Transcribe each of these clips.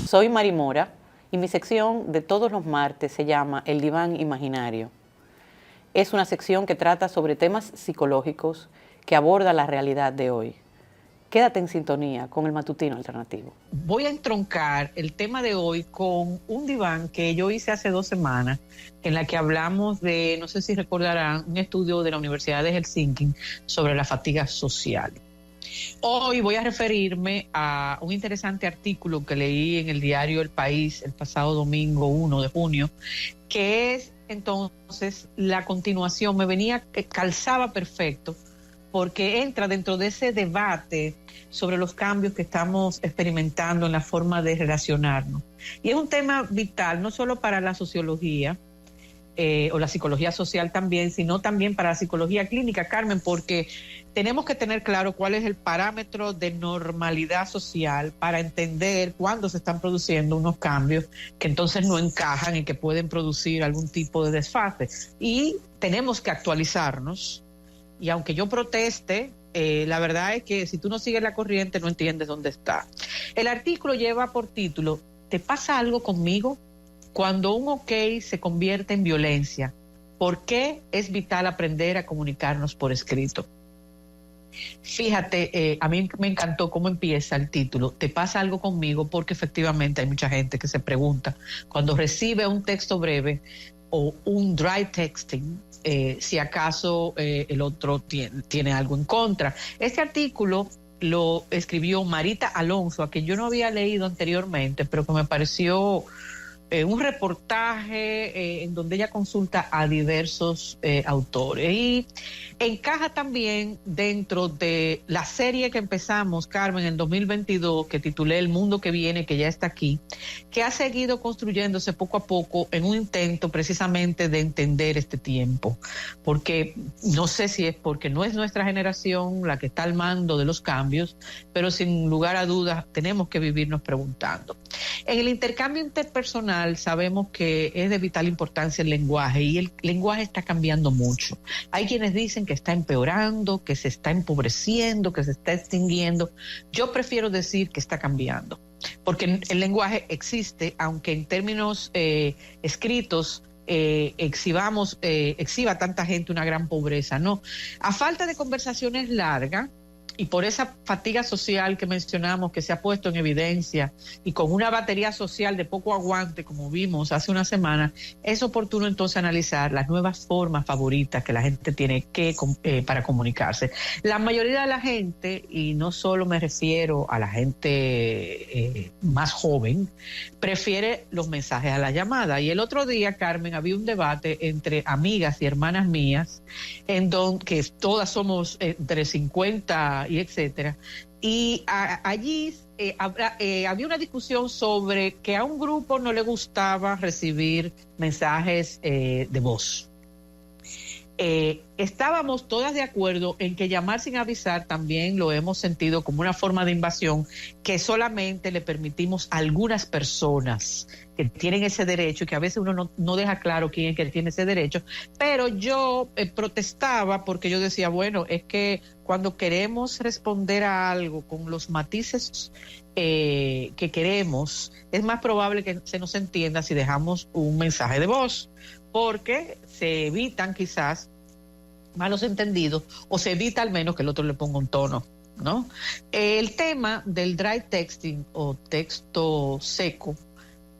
Soy Mari Mora y mi sección de todos los martes se llama El Diván Imaginario. Es una sección que trata sobre temas psicológicos que aborda la realidad de hoy. Quédate en sintonía con el Matutino Alternativo. Voy a entroncar el tema de hoy con un diván que yo hice hace 2 semanas, en la que hablamos de, no sé si recordarán, un estudio de la Universidad de Helsinki sobre la fatiga social. Hoy voy a referirme a un interesante artículo que leí en el diario El País el pasado domingo 1 de junio, que es entonces la continuación, calzaba perfecto, porque entra dentro de ese debate sobre los cambios que estamos experimentando en la forma de relacionarnos. Y es un tema vital, no solo para la sociología, o la psicología social también, sino también para la psicología clínica, Carmen, porque tenemos que tener claro cuál es el parámetro de normalidad social para entender cuándo se están produciendo unos cambios que entonces no encajan y que pueden producir algún tipo de desfase. Y tenemos que actualizarnos. Y aunque yo proteste, la verdad es que si tú no sigues la corriente no entiendes dónde está. El artículo lleva por título, ¿te pasa algo conmigo? Cuando un ok se convierte en violencia, ¿por qué es vital aprender a comunicarnos por escrito? Fíjate, a mí me encantó cómo empieza el título, ¿te pasa algo conmigo? Porque efectivamente hay mucha gente que se pregunta, cuando recibe un texto breve o un dry texting, si acaso el otro tiene algo en contra. Este artículo lo escribió Marita Alonso, a quien yo no había leído anteriormente, pero que me pareció un reportaje en donde ella consulta a diversos autores y encaja también dentro de la serie que empezamos, Carmen, en 2022, que titulé El Mundo que Viene, que ya está aquí, que ha seguido construyéndose poco a poco en un intento precisamente de entender este tiempo, porque no sé si es porque no es nuestra generación la que está al mando de los cambios, pero sin lugar a dudas tenemos que vivirnos preguntando. En el intercambio interpersonal sabemos que es de vital importancia el lenguaje y el lenguaje está cambiando mucho. Hay quienes dicen que está empeorando, que se está empobreciendo, que se está extinguiendo. Yo prefiero decir que está cambiando, porque el lenguaje existe, aunque en términos escritos exhiba tanta gente una gran pobreza, no. A falta de conversaciones largas, y por esa fatiga social que mencionamos, que se ha puesto en evidencia, y con una batería social de poco aguante, como vimos hace una semana, es oportuno entonces analizar las nuevas formas favoritas que la gente tiene para comunicarse. La mayoría de la gente, y no solo me refiero a la gente más joven, prefiere los mensajes a la llamada. Y el otro día, Carmen, había un debate entre amigas y hermanas mías, en donde que todas somos entre 50 y etcétera, y allí había una discusión sobre que a un grupo no le gustaba recibir mensajes de voz. Estábamos todas de acuerdo en que llamar sin avisar también lo hemos sentido como una forma de invasión que solamente le permitimos a algunas personas que tienen ese derecho, y que a veces uno no deja claro quién es que tiene ese derecho, pero yo protestaba porque yo decía, bueno, es que cuando queremos responder a algo con los matices que queremos, es más probable que se nos entienda si dejamos un mensaje de voz, porque se evitan quizás malos entendidos o se evita al menos que el otro le ponga un tono, ¿no? El tema del dry texting o texto seco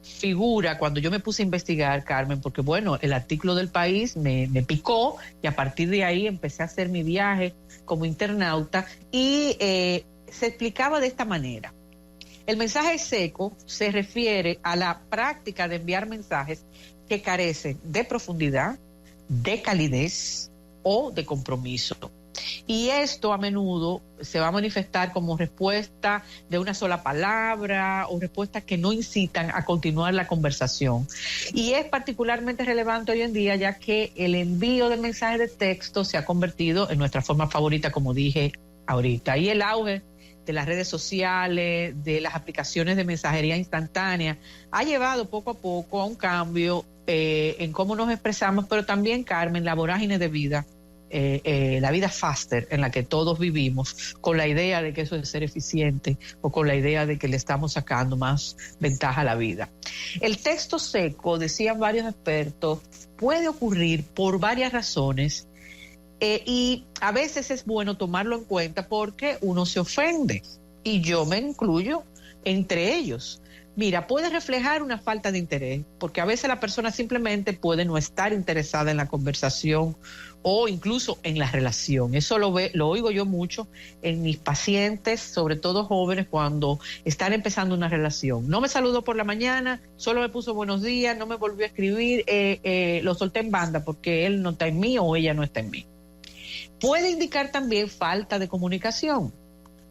figura cuando yo me puse a investigar, Carmen, porque bueno, el artículo del País me picó y a partir de ahí empecé a hacer mi viaje como internauta y se explicaba de esta manera. El mensaje seco se refiere a la práctica de enviar mensajes que carecen de profundidad, de calidez o de compromiso. Y esto a menudo se va a manifestar como respuesta de una sola palabra o respuestas que no incitan a continuar la conversación. Y es particularmente relevante hoy en día, ya que el envío de mensajes de texto se ha convertido en nuestra forma favorita, como dije ahorita. Y el auge de las redes sociales, de las aplicaciones de mensajería instantánea, ha llevado poco a poco a un cambio en cómo nos expresamos, pero también, Carmen, la vorágine de vida la vida faster en la que todos vivimos, con la idea de que eso es ser eficiente o con la idea de que le estamos sacando más ventaja a la vida. El texto seco, decían varios expertos, puede ocurrir por varias razones y a veces es bueno tomarlo en cuenta porque uno se ofende y yo me incluyo entre ellos. Mira, puede reflejar una falta de interés, porque a veces la persona simplemente puede no estar interesada en la conversación o incluso en la relación. Eso lo oigo yo mucho en mis pacientes, sobre todo jóvenes, cuando están empezando una relación. No me saludó por la mañana, solo me puso buenos días, no me volvió a escribir, lo solté en banda porque él no está en mí o ella no está en mí. Puede indicar también falta de comunicación.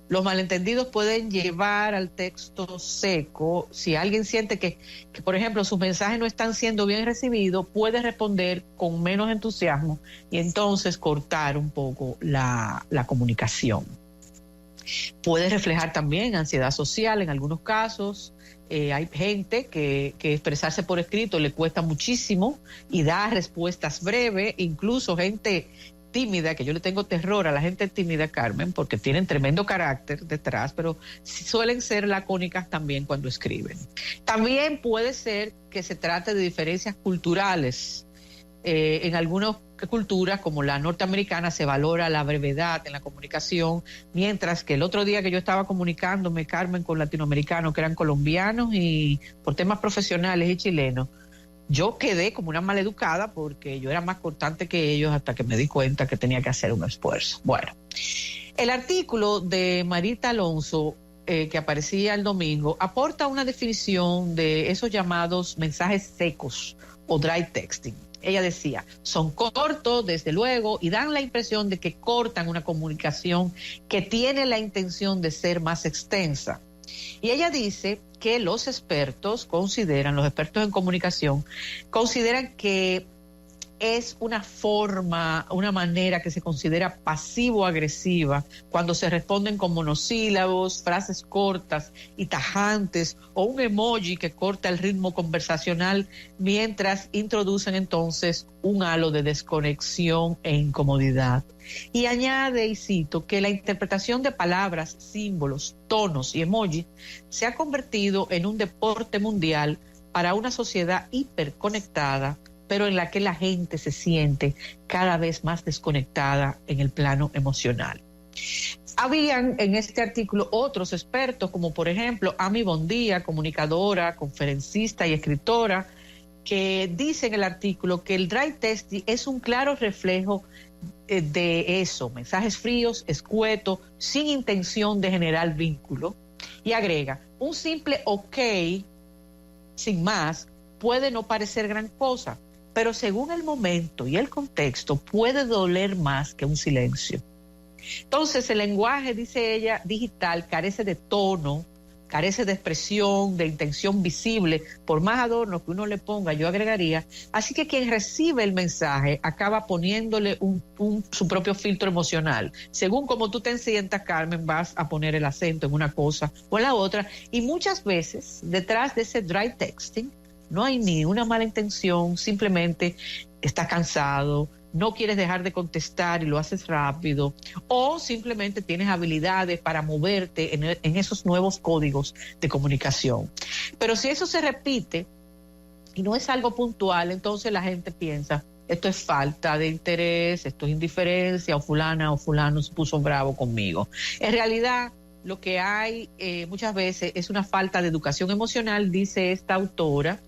Los malentendidos pueden llevar al texto seco. Si alguien siente que, por ejemplo, sus mensajes no están siendo bien recibidos, puede responder con menos entusiasmo y entonces cortar un poco la comunicación. Puede reflejar también ansiedad social en algunos casos. Hay gente que expresarse por escrito le cuesta muchísimo y da respuestas breves, incluso gente tímida, que yo le tengo terror a la gente tímida, Carmen, porque tienen tremendo carácter detrás, pero suelen ser lacónicas también cuando escriben. También puede ser que se trate de diferencias culturales. En algunas culturas, como la norteamericana, se valora la brevedad en la comunicación, mientras que el otro día que yo estaba comunicándome, Carmen, con latinoamericanos que eran colombianos y por temas profesionales y chilenos, yo quedé como una maleducada porque yo era más cortante que ellos hasta que me di cuenta que tenía que hacer un esfuerzo. Bueno, el artículo de Marita Alonso que aparecía el domingo aporta una definición de esos llamados mensajes secos o dry texting. Ella decía, son cortos, desde luego, y dan la impresión de que cortan una comunicación que tiene la intención de ser más extensa. Y ella dice que los expertos en comunicación, consideran que es una forma, una manera que se considera pasivo-agresiva cuando se responden con monosílabos, frases cortas y tajantes o un emoji que corta el ritmo conversacional mientras introducen entonces un halo de desconexión e incomodidad. Y añade, y cito, que la interpretación de palabras, símbolos, tonos y emojis se ha convertido en un deporte mundial para una sociedad hiperconectada, pero en la que la gente se siente cada vez más desconectada en el plano emocional. Habían en este artículo otros expertos, como por ejemplo Amy Bondía, comunicadora, conferencista y escritora, que dice en el artículo que el dry texting es un claro reflejo de eso, mensajes fríos, escuetos, sin intención de generar vínculo. Y agrega, un simple ok, sin más, puede no parecer gran cosa, pero según el momento y el contexto puede doler más que un silencio. Entonces el lenguaje, dice ella, digital carece de tono, carece de expresión, de intención visible, por más adornos que uno le ponga, yo agregaría, así que quien recibe el mensaje acaba poniéndole su propio filtro emocional. Según como tú te sientas, Carmen, vas a poner el acento en una cosa o en la otra, y muchas veces detrás de ese dry texting no hay ni una mala intención, simplemente estás cansado, no quieres dejar de contestar y lo haces rápido, o simplemente tienes habilidades para moverte en esos nuevos códigos de comunicación. Pero si eso se repite y no es algo puntual, entonces la gente piensa, esto es falta de interés, esto es indiferencia, o fulana o fulano se puso bravo conmigo. En realidad, lo que hay muchas veces es una falta de educación emocional, dice esta autora,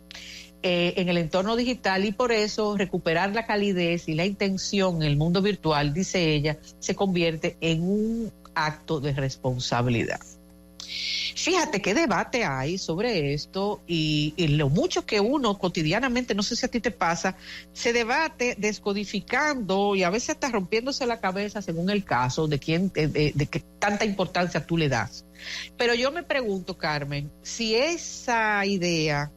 en el entorno digital, y por eso recuperar la calidez y la intención en el mundo virtual, dice ella, se convierte en un acto de responsabilidad. Fíjate qué debate hay sobre esto y lo mucho que uno cotidianamente, no sé si a ti te pasa, se debate descodificando y a veces hasta rompiéndose la cabeza según el caso de qué tanta importancia tú le das. Pero yo me pregunto, Carmen, si esa idea,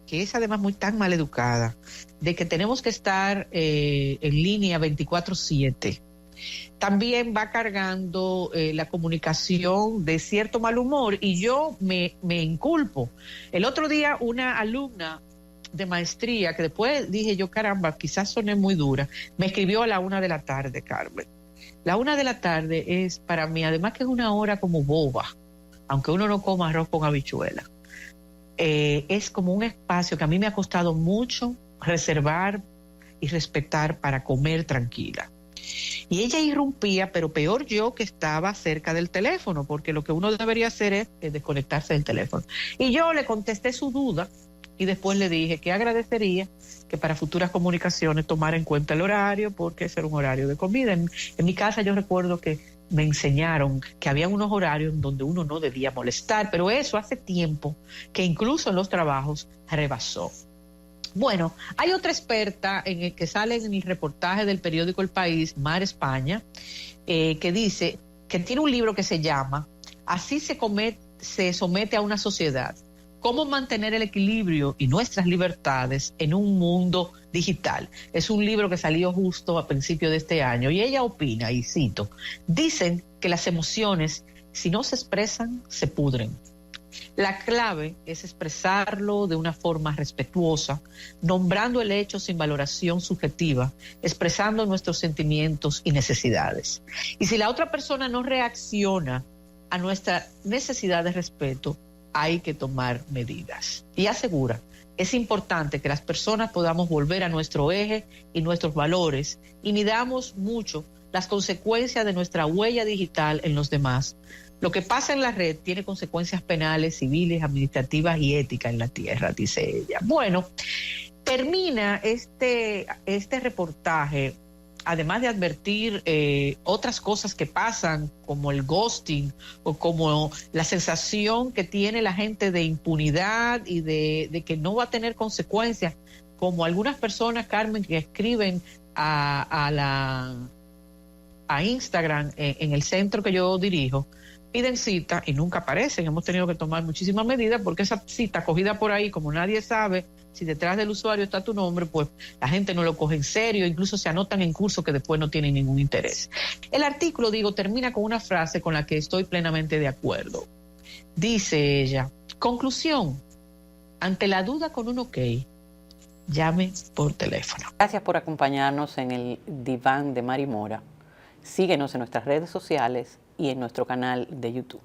que es además muy tan mal educada, de que tenemos que estar en línea 24/7, también va cargando la comunicación de cierto mal humor, y yo me inculpo. El otro día una alumna de maestría, que después dije yo, caramba, quizás soné muy dura, me escribió a la 1 de la tarde, Carmen. La 1 de la tarde es para mí, además que es una hora como boba, aunque uno no coma arroz con habichuela, es como un espacio que a mí me ha costado mucho reservar y respetar para comer tranquila. Y ella irrumpía, pero peor yo que estaba cerca del teléfono, porque lo que uno debería hacer es desconectarse del teléfono. Y yo le contesté su duda y después le dije que agradecería que para futuras comunicaciones tomara en cuenta el horario, porque ese era un horario de comida. En mi casa yo recuerdo que me enseñaron que había unos horarios donde uno no debía molestar, pero eso hace tiempo que incluso en los trabajos rebasó. Bueno, hay otra experta en el que sale en el reportaje del periódico El País, Mar España, que dice que tiene un libro que se llama Así se somete a una sociedad. Cómo mantener el equilibrio y nuestras libertades en un mundo digital. Es un libro que salió justo a principios de este año y ella opina, y cito, dicen que las emociones, si no se expresan, se pudren. La clave es expresarlo de una forma respetuosa, nombrando el hecho sin valoración subjetiva, expresando nuestros sentimientos y necesidades. Y si la otra persona no reacciona a nuestra necesidad de respeto, hay que tomar medidas. Y asegura, es importante que las personas podamos volver a nuestro eje y nuestros valores y midamos mucho las consecuencias de nuestra huella digital en los demás. Lo que pasa en la red tiene consecuencias penales, civiles, administrativas y éticas en la tierra, dice ella. Bueno, termina este reportaje, además de advertir otras cosas que pasan, como el ghosting o como la sensación que tiene la gente de impunidad y de que no va a tener consecuencias, como algunas personas, Carmen, que escriben a Instagram en el centro que yo dirijo, piden cita y nunca aparecen. Hemos tenido que tomar muchísimas medidas porque esa cita cogida por ahí, como nadie sabe si detrás del usuario está tu nombre, pues la gente no lo coge en serio, incluso se anotan en cursos que después no tienen ningún interés. El artículo, termina con una frase con la que estoy plenamente de acuerdo. Dice ella, conclusión, ante la duda con un OK, llame por teléfono. Gracias por acompañarnos en el Diván de Mari Mora. Síguenos en nuestras redes sociales y en nuestro canal de YouTube.